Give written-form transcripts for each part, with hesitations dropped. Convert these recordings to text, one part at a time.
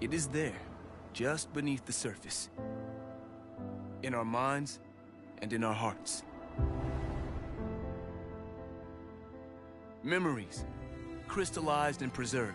It is there, just beneath the surface. In our minds and in our hearts. Memories, crystallized and preserved.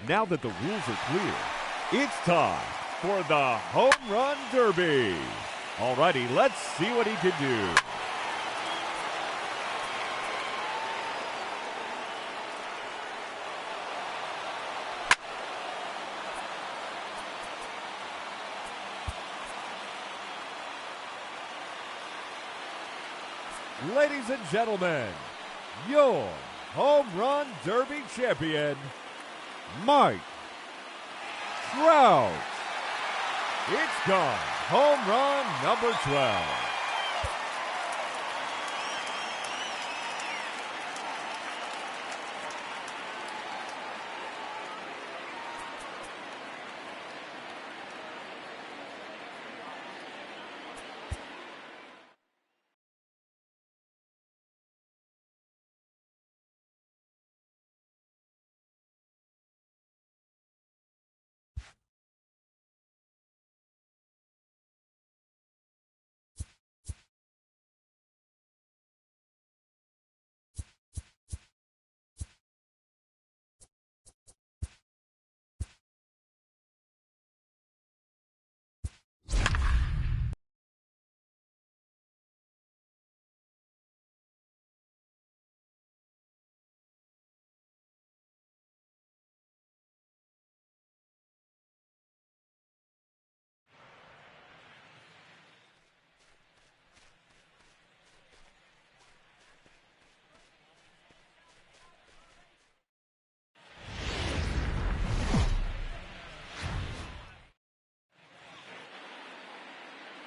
Now that the rules are clear, it's time for the Home Run Derby. Alrighty, let's see what he can do. Ladies and gentlemen, your Home Run Derby champion, Mike Trout. It's gone. Home run number 12.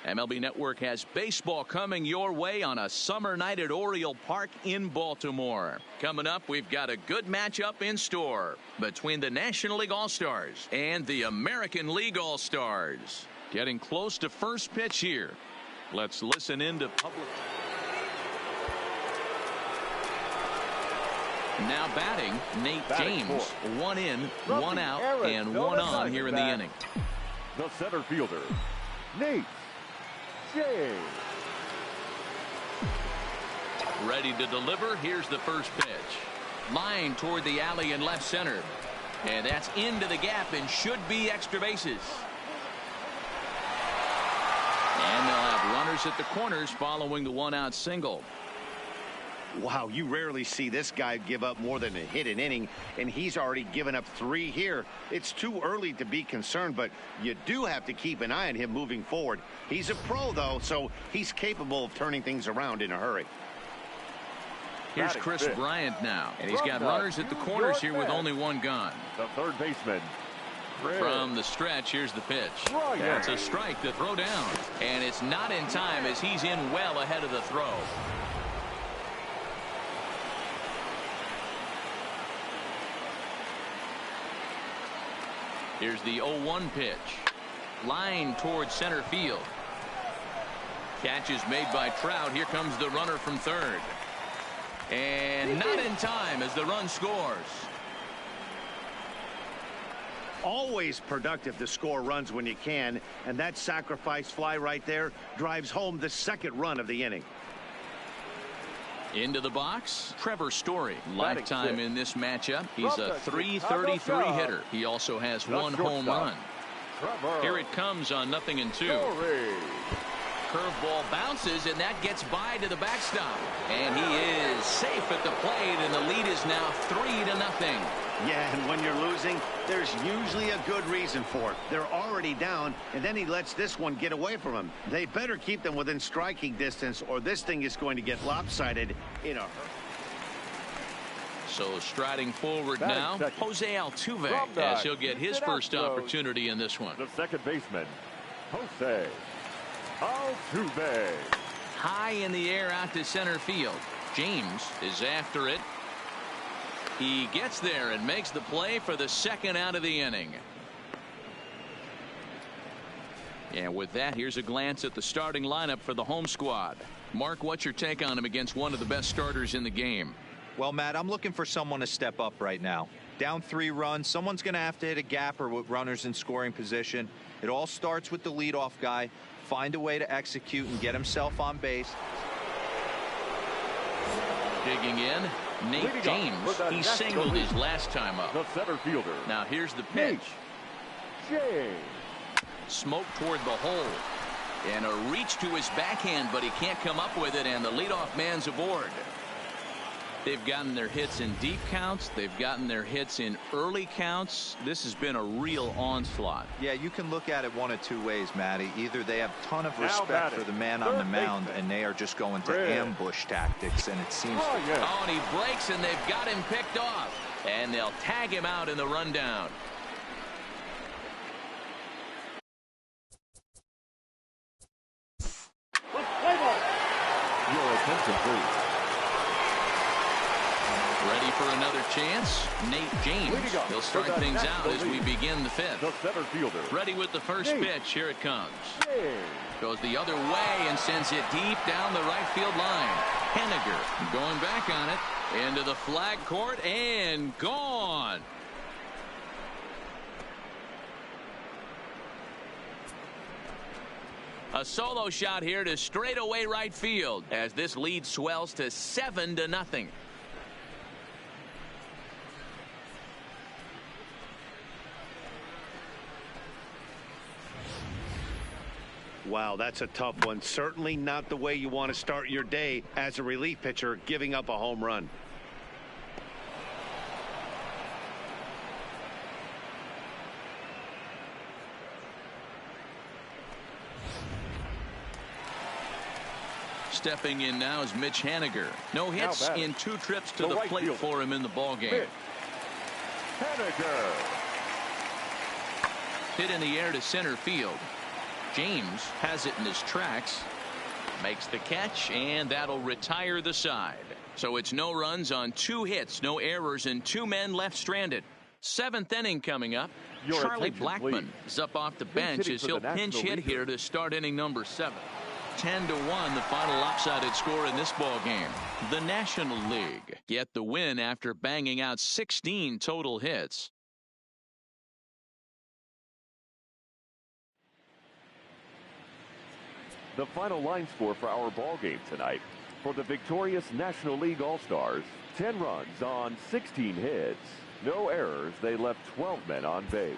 MLB Network has baseball coming your way on a summer night at Oriole Park in Baltimore. Coming up, we've got a good matchup in store between the National League All-Stars and the American League All-Stars. Getting close to first pitch here. Let's listen into public. Now batting, Nate James. One in, one out, and one on here in the inning. The center fielder, Nate James. Ready to deliver. Here's the first pitch. Line toward the alley in left center. And that's into the gap and should be extra bases. And they'll have runners at the corners following the one-out single. Wow, you rarely see this guy give up more than a hit an inning, and he's already given up 3 here. It's too early to be concerned, but you do have to keep an eye on him moving forward. He's a pro, though, so he's capable of turning things around in a hurry. Here's Batting Chris fifth. Bryant now. And he's got From runners at the New corners York here with Mets, only one gone. the third baseman, Chris From the stretch, here's the pitch. Bryant. That's a strike to throw down. And it's not in time as he's in well ahead of the throw. Here's the 0-1 pitch. Line towards center field. Catch is made by Trout. Here comes the runner from third. And not in time as the run scores. Always productive to score runs when you can, and that sacrifice fly right there drives home the second run of the inning. Into the box, Trevor Story. Lifetime in this matchup. He's From a the .333 Chicago hitter. He also has The one home shortstop, run. Trevor Here it comes on 0-2. Story. Curveball bounces, and that gets by to the backstop. And he is safe at the plate, and the lead is now 3-0. Yeah, and when you're losing, there's usually a good reason for it. They're already down, and then he lets this one get away from him. They better keep them within striking distance, or this thing is going to get lopsided in a hurry. So striding forward Batting now, second. Jose Altuve, From the as he'll get his Houston first Astros, opportunity in this one. The second baseman, Jose Altuve. High in the air out to center field. James is after it. He gets there and makes the play for the second out of the inning. And with that, here's a glance at the starting lineup for the home squad. Mark, what's your take on him against one of the best starters in the game? Well, Matt, I'm looking for someone to step up right now. Down 3 runs, someone's going to have to hit a gapper with runners in scoring position. It all starts with the leadoff guy. Find a way to execute and get himself on base. Digging in, Nate Leading James. up for the He National singled his League. last time up. The center fielder, Now here's the Nate pitch. James. Smoke toward the hole. And a reach to his backhand, but he can't come up with it, and the leadoff man's aboard. They've gotten their hits in deep counts. They've gotten their hits in early counts. This has been a real onslaught. Yeah, you can look at it one of 2 ways, Matty. Either they have a ton of Now respect batting, for the man on the third mound, baseman, and they are just going to Chris ambush tactics, and it seems Oh, yeah. Oh, and he breaks, and they've got him picked off. And they'll tag him out in the rundown. Your attention, please. Ready for another chance? Nate James. Leading up He'll for start the things out National as we League. begin the 5th. The center fielder, Ready with the first Nate pitch. Here it comes. James. Goes the other way and sends it deep down the right field line. Henniger going back on it into the flag court and gone. A solo shot here to straightaway right field as this lead swells to 7-0. Wow, that's a tough one. Certainly not the way you want to start your day as a relief pitcher, giving up a home run. Stepping in now is Mitch Haniger. No hits batting, in 2 trips to the the right plate fielder, for him in the ballgame. Mitch Haniger. Hit in the air to center field. James has it in his tracks. Makes the catch, and that'll retire the side. So it's no runs on 2 hits, no errors, and 2 men left stranded. 7th inning coming up. Your Charlie attention, Blackman please. is up off the Pinch bench hitting as for he'll the pinch National hit League. here to start inning number 7. 10-1, the final lopsided score in this ball game. The National League get the win after banging out 16 total hits. The final line score for our ball game tonight. For the victorious National League All-Stars, 10 runs on 16 hits. No errors. They left 12 men on base.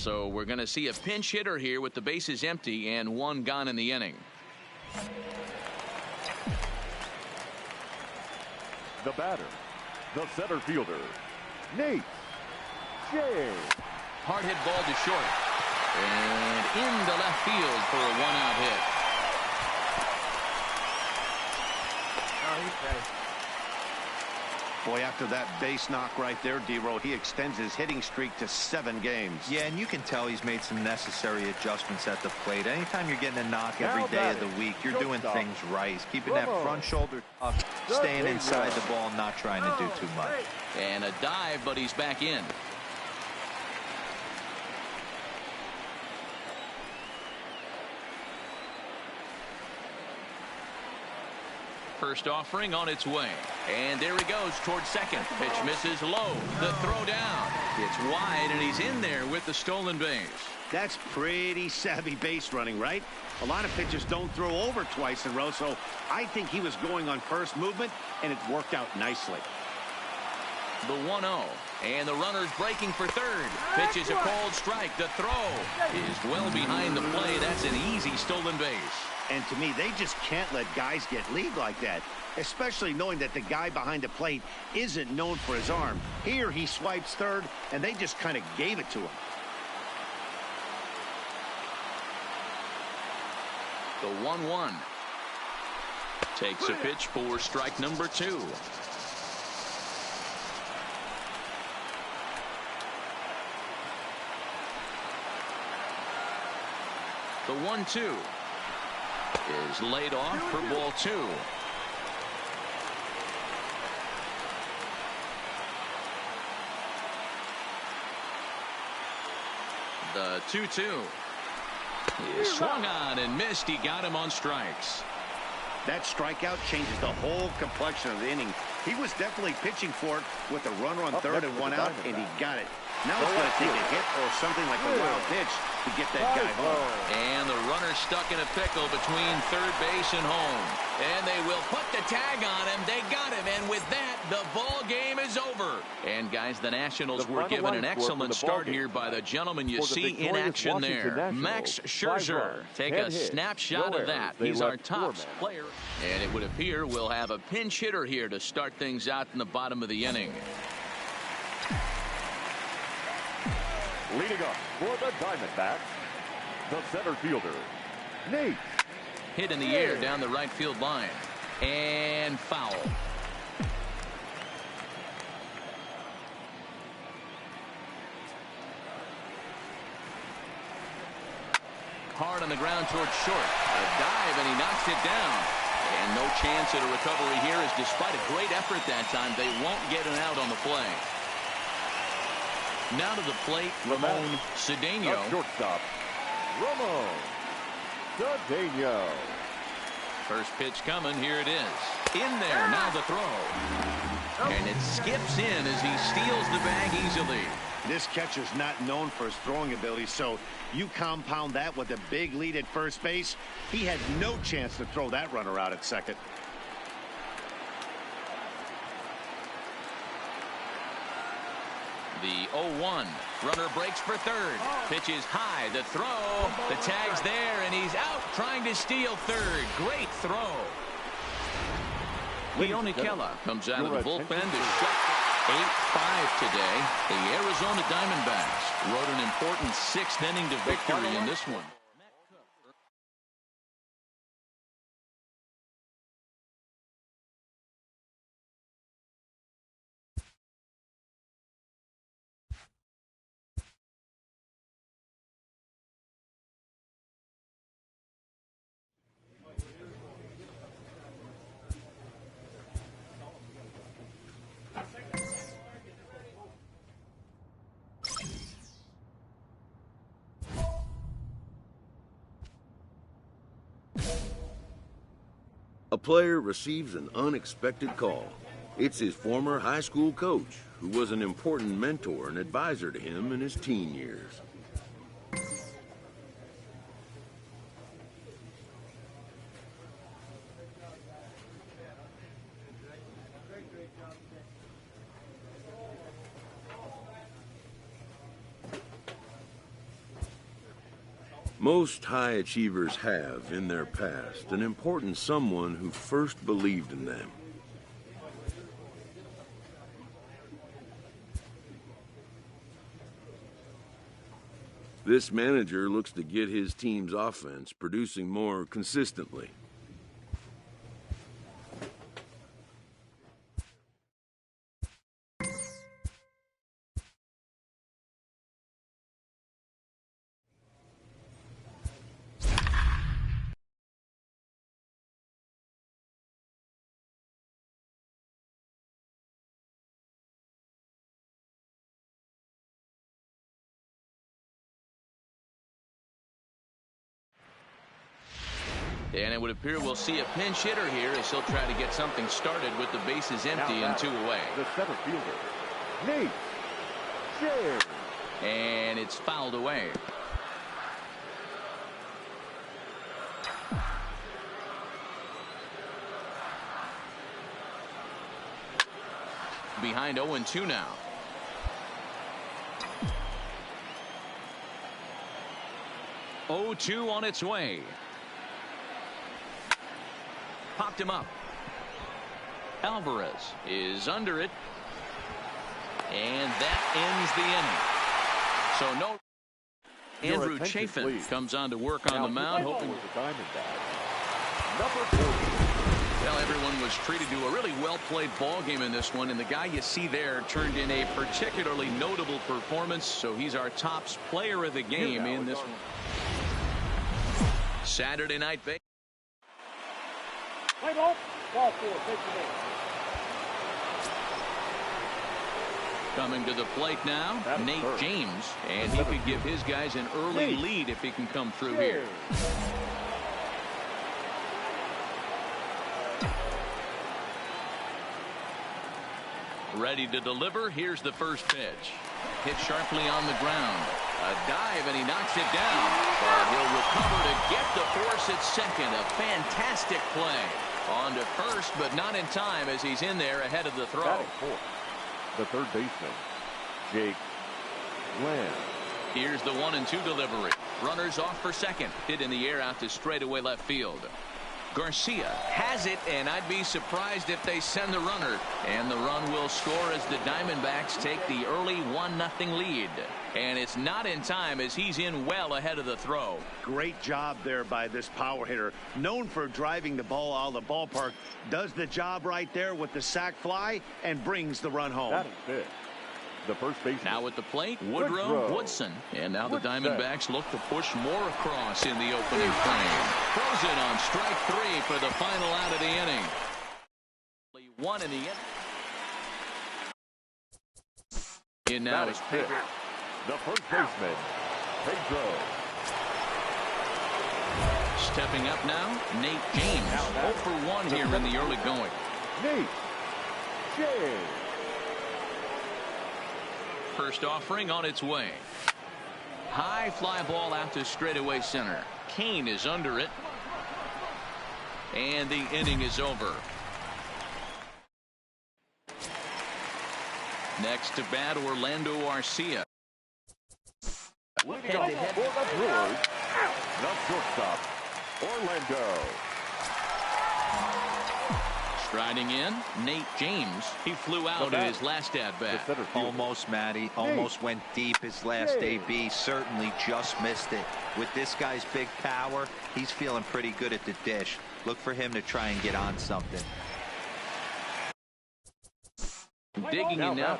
So we're going to see a pinch hitter here with the bases empty and one gone in the inning. The batter, the center fielder, Nate J. Hard hit ball to short. And into left field for a one-out hit. Oh, he's ready. Boy, after that base knock right there, D-Roll, he extends his hitting streak to 7 games. Yeah, and you can tell he's made some necessary adjustments at the plate. Anytime you're getting a knock every day of the week, you're doing things right. He's keeping that front shoulder up, staying inside the ball, and not trying to do too much. And a dive, but he's back in. First offering on its way. And there he goes towards second. Pitch misses low. The throw down. It's wide, and he's in there with the stolen base. That's pretty savvy base running, right? A lot of pitchers don't throw over twice in a row, so I think he was going on first movement, and it worked out nicely. The 1-0. And the runner's breaking for third. Pitch is a cold strike. The throw is well behind the play. That's an easy stolen base. And to me, they just can't let guys get lead like that, especially knowing that the guy behind the plate isn't known for his arm. Here he swipes third, and they just kind of gave it to him. The 1-1. Takes a pitch for strike number 2. The 1-2 is laid off for ball 2. The 2-2 is swung on and missed. He got him on strikes. That strikeout changes the whole complexion of the inning. He was definitely pitching for it with a runner on third and one out, and he got it. Now it's going to take a hit or something like a wild pitch to get that guy home. And the runner stuck in a pickle between third base and home. And they will put the tag on him. They got him. And with that, the ball game is over. And, guys, the Nationals were given an excellent start here by the gentleman you see in action there. Max Scherzer. Take a snapshot of that. He's our top player. And it would appear we'll have a pinch hitter here to start things out in the bottom of the inning. Leading up for the Diamondbacks, the center fielder, Nate. Hit in the air down the right field line. And foul. Hard on the ground towards short. A dive, and he knocks it down. And no chance at a recovery here, as despite a great effort that time, they won't get an out on the play. Now to the plate, Ramon Cedeno. Shortstop, Ramon Cedeno. First pitch coming. Here it is. In there. Now the throw. And it skips in as he steals the bag easily. This catcher's not known for his throwing ability, so you compound that with a big lead at first base. He had no chance to throw that runner out at second. The 0-1. Runner breaks for third. Pitch is high. The throw. The tag's there, and he's out trying to steal third. Great throw. Leone Kella comes out of the bullpen to shut 8-5 today. The Arizona Diamondbacks rode an important 6th inning to victory in this one. A player receives an unexpected call. It's his former high school coach, who was an important mentor and advisor to him in his teen years. Most high achievers have, in their past, an important someone who first believed in them. This manager looks to get his team's offense producing more consistently. And it would appear we'll see a pinch hitter here as he'll try to get something started with the bases empty and 2 away. The center fielder, Nate James. And it's fouled away. Behind 0-2 now. Oh, 2 on its way. Popped him up. Alvarez is under it. And that ends the inning. So no. Andrew Chafin comes on to work on the mound, hoping Number 40. Well, everyone was treated to a really well-played ball game in this one, and the guy you see there turned in a particularly notable performance, so he's our top player of the game in this one. Saturday night baseball. Coming to the plate now, Nate James, and he could give his guys an early lead if he can come through here. Ready to deliver. Here's the first pitch. Hit sharply on the ground. A dive, and he knocks it down. But he'll recover to get the force at second. A fantastic play. On to first, but not in time as he's in there ahead of the throw. Batting fourth, the third baseman, Jake Lamb. Here's the 1-2 delivery. Runners off for second. Hit in the air out to straightaway left field. Garcia has it, and I'd be surprised if they send the runner. And the run will score as the Diamondbacks take the early 1-0 lead. And it's not in time as he's in well ahead of the throw. Great job there by this power hitter. Known for driving the ball out of the ballpark. Does the job right there with the sac fly and brings the run home. That is big. The first baseman. Now at the plate, Woodson. And now the Diamondbacks look to push more across in the opening frame. Throws it on strike 3 for the final out of the inning. One in the inning. In now is pitch. The first baseman, Pedro. Stepping up now, Nate James. 0 for 1 here in the early going. Nate James. First offering on its way. High fly ball out to straightaway center. Kane is under it. And the inning is over. Next to bat, Orlando Arcia. Leading off for the Brewers, the shortstop, Orlando. Striding in, Nate James. He flew out in his last at-bat. Almost, Matty. Almost went deep his last AB. Certainly just missed it. With this guy's big power, he's feeling pretty good at the dish. Look for him to try and get on something. Digging in now.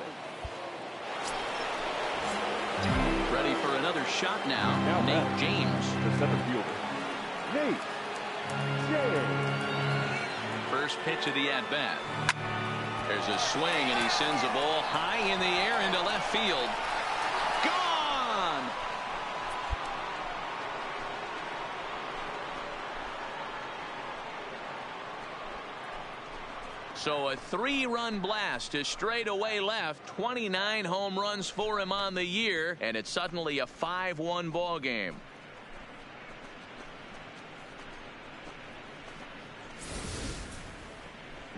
Ready for another shot now. Nate James. The center fielder, Nate James. First pitch of the at-bat. There's a swing, and he sends the ball high in the air into left field. Gone! So a 3-run blast to straightaway left. 29 home runs for him on the year, and it's suddenly a 5-1 ball game.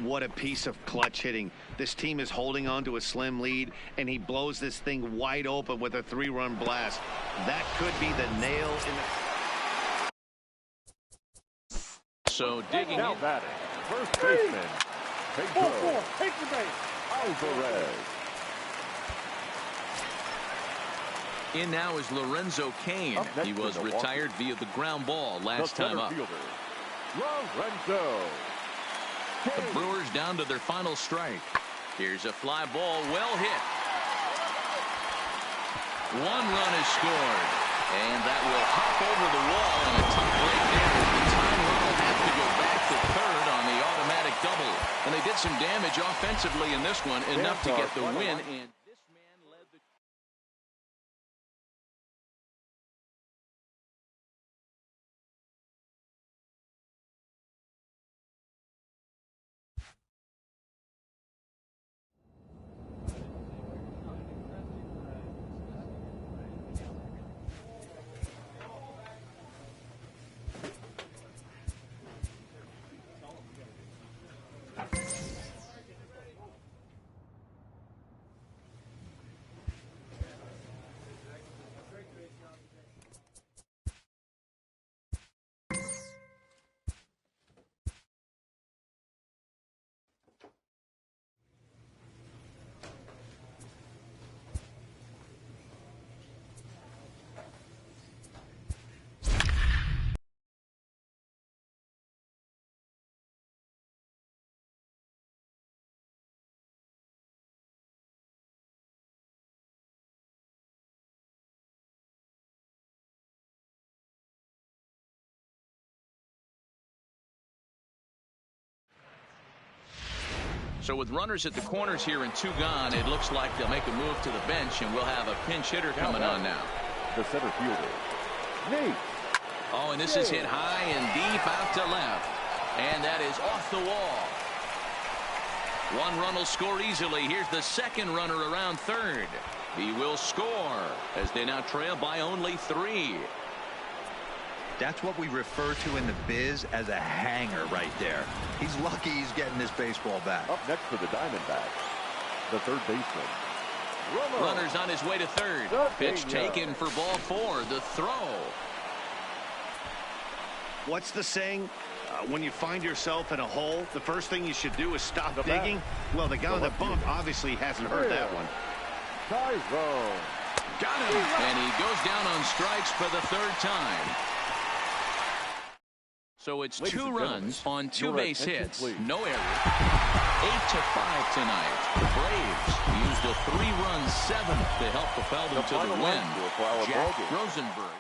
What a piece of clutch hitting. This team is holding on to a slim lead, and he blows this thing wide open with a 3-run blast. That could be the nail in the... So digging Now in. batting, first baseman, Pedro Alvarez. In now is Lorenzo Cain. Up next He for was Milwaukee. retired via the ground ball last The time center up. fielder, Lorenzo The Cain. Brewers down to their final strike. Here's a fly ball, well hit. 1 run is scored, and that will hop over the wall, and a tie right there. The time run will have to go back to third on the automatic double, and they did some damage offensively in this one, enough to get the win. And this man led the So with runners at the corners here and 2 gone, it looks like they'll make a move to the bench, and we'll have a pinch hitter coming on now. The center fielder, Nate. Oh, and this is hit high and deep out to left. And that is off the wall. 1 run will score easily. Here's the second runner around third. He will score as they now trail by only 3. That's what we refer to in the biz as a hanger right there. He's lucky he's getting this baseball back. Up next for the Diamondbacks, the third baseman, Runner's on his way to third. Pitch taken for ball 4. The throw. What's the saying? When you find yourself in a hole, the first thing you should do is stop digging. Well, the guy on the bump obviously hasn't heard that one. Tyrone. Got him. And he goes down on strikes for the 3rd time. So it's 2 runs on 2 base hits. No error. 8-5 tonight. The Braves used a 3-run 7th to help propel them to the win. Jack Rosenberg.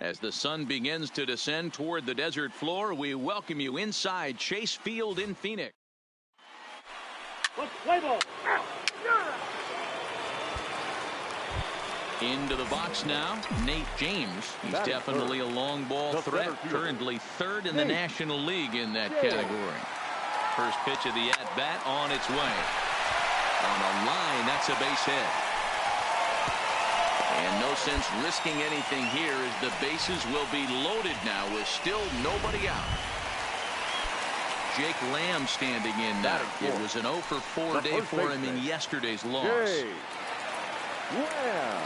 As the sun begins to descend toward the desert floor, we welcome you inside Chase Field in Phoenix. Into the box now, Nate James. He's definitely a long ball threat, currently third in the National League in that category. First pitch of the at-bat on its way. On a line, that's a base hit. And no sense risking anything here as the bases will be loaded now with still nobody out. Jake Lamb standing in now. It was an 0 for 4 day for him in yesterday's loss.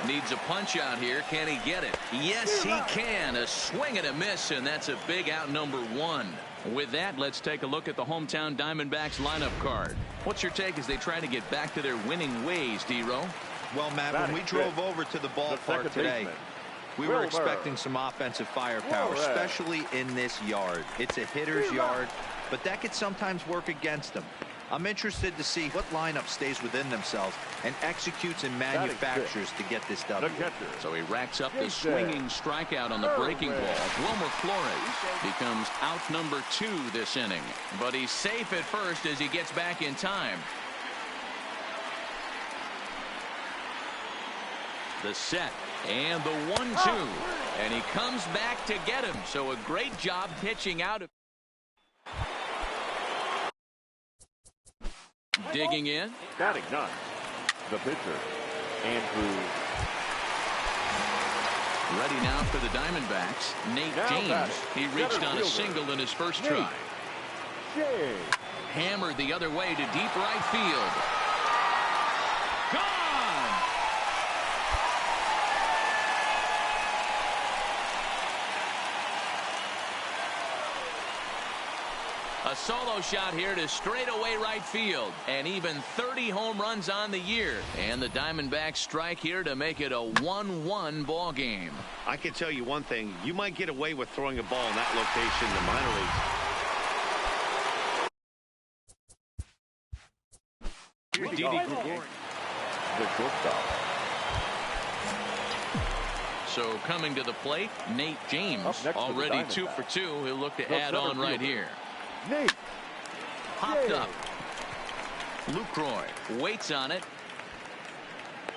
Needs a punch out here. Can he get it? Yes, he can. A swing and a miss, and that's a big out number 1. With that, let's take a look at the hometown Diamondbacks lineup card. What's your take as they try to get back to their winning ways, D-Row? Well, Matt, when we drove over to the ballpark today, we were expecting some offensive firepower, especially in this yard. It's a hitter's yard, but that could sometimes work against them. I'm interested to see what lineup stays within themselves and executes and manufactures to get this done. So he racks up the swinging strikeout on the breaking ball. Wilmer Flores becomes out number 2 this inning, but he's safe at first as he gets back in time. The set and the 1-2, and he comes back to get him. So a great job pitching out. Digging in. Batting ninth, the pitcher, Andrew. Ready now for the Diamondbacks, Nate James. He reached on a single in his first try. Hammered the other way to deep right field. Gone! A solo shot here to straightaway right field, and even 30 home runs on the year. And the Diamondbacks strike here to make it a 1-1 ball game. I can tell you one thing. You might get away with throwing a ball in that location in the minor leagues. Here's Didi Gregorian. The shortstop. So coming to the plate, Nate James, already 2 for 2. He'll look to add on right here. Nate. Popped up. Lucroy waits on it.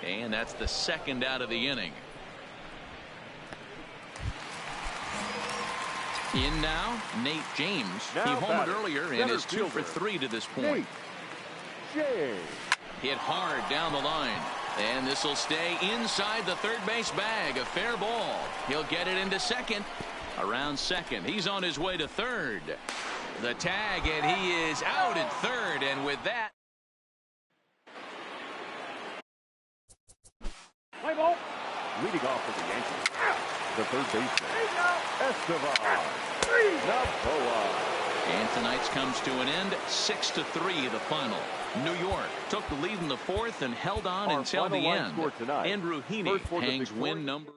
And that's the second out of the inning. In now, Nate James. He homered earlier and is 2 for 3 to this point. Hit hard down the line. And this will stay inside the third base bag. A fair ball. He'll get it into second. Around second. He's on his way to third. The tag, and he is out at third, and with that. Play ball. Leading off for the Yankees, the third baseman, Esteban Novoa. And tonight's comes to an end, 6-3 the final. New York took the lead in the fourth and held on until the end. Andrew Heaney hangs win number